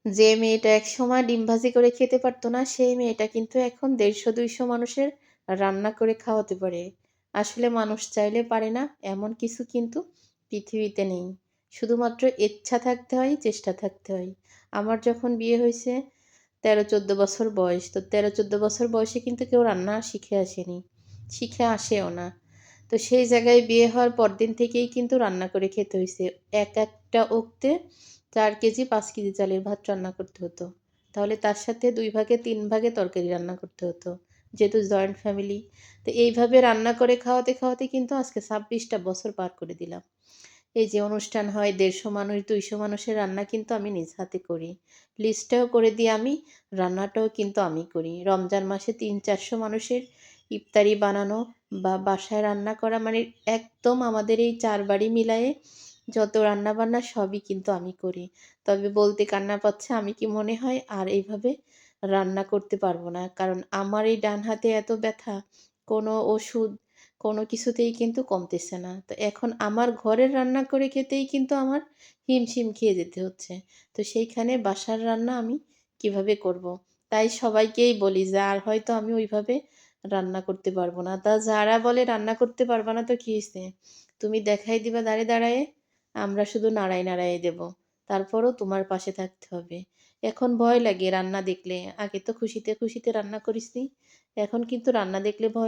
যে মেয়েটা একসময় ডিম ভাজি করে খেতে পারত না, সেই মেয়েটা কিন্তু এখন ১৫০-২০০ মানুষের রান্না করে খাওয়াতে পারে। আসলে মানুষ চাইলে পারে না, এমন কিছু কিন্তু পৃথিবীতে নেই। শুধুমাত্র ইচ্ছা থাকতে হয়, চেষ্টা থাকতে হয়। আমার যখন বিয়ে হইছে ১৩-১৪ বছর বয়স। তো ১৩-১৪ বছর বয়সে কিন্তু কেউ রান্না শিখে আসেনি। শিখে আসেও না। তো সেই জায়গায় বিয়ে হওয়ার পরদিন থেকেই কিন্তু রান্না করে খেতে হইছে। একটা ওক্তে ৪ কেজি ৫ কেজি চালের ভাত রান্না করতে হতো। তাহলে তার সাথে ২ ভাগে ৩ ভাগে তরকারি রান্না করতে হতো। যেহেতু জয়েন্ট ফ্যামিলি। তো এইভাবে রান্না করে খাওয়াতে কিন্তু আজকে ২৬ টা বছর পার করে দিলাম। এই যে অনুষ্ঠান হয় ১৫০ মানুষ ২০০ মানুষের রান্না কিন্তু আমি নিজ হাতে করি। লিস্টটাও করে দিই আমি, রান্নাটাও কিন্তু আমি করি। রমজান মাসে ৩-৪০০ মানুষের ইফতারি বানানো বা বাসায় রান্না করা মানে একদম আমাদের এই ৪ বাড়ি মিলায়ে যত রান্নাবান্না সবই কিন্তু আমি করি। তবে বলতে কান্না পাচ্ছে, আমি কি মনে হয় আর এইভাবে রান্না করতে পারব না। কারণ আমার এই ডান হাতে এত ব্যথা, কোনো ওষুধ কোনো কিছুতেই কিন্তু কমতেছে না। তো এখন আমার ঘরের রান্না করে খেতেই কিন্তু আমার হিমশিম খেয়ে যেতে হচ্ছে। তো সেইখানে বাসার রান্না আমি কিভাবে করব? তাই সবাইকেই বলি যে আর হয়তো আমি ওইভাবে রান্না করতে পারব না। তা যারা বলে রান্না করতে পারবা না তো কি হইছে? তুমি দেখাই দিবা দাঁড়ায়ে, আমরা শুধু নাড়ায় দেব। তারপরও তোমার পাশে থাকতে হবে। এখন ভয় লাগে রান্না দেখলে। আগে তো খুশিতে রান্না করিসনি। এখন কিন্তু রান্না দেখলে ভয়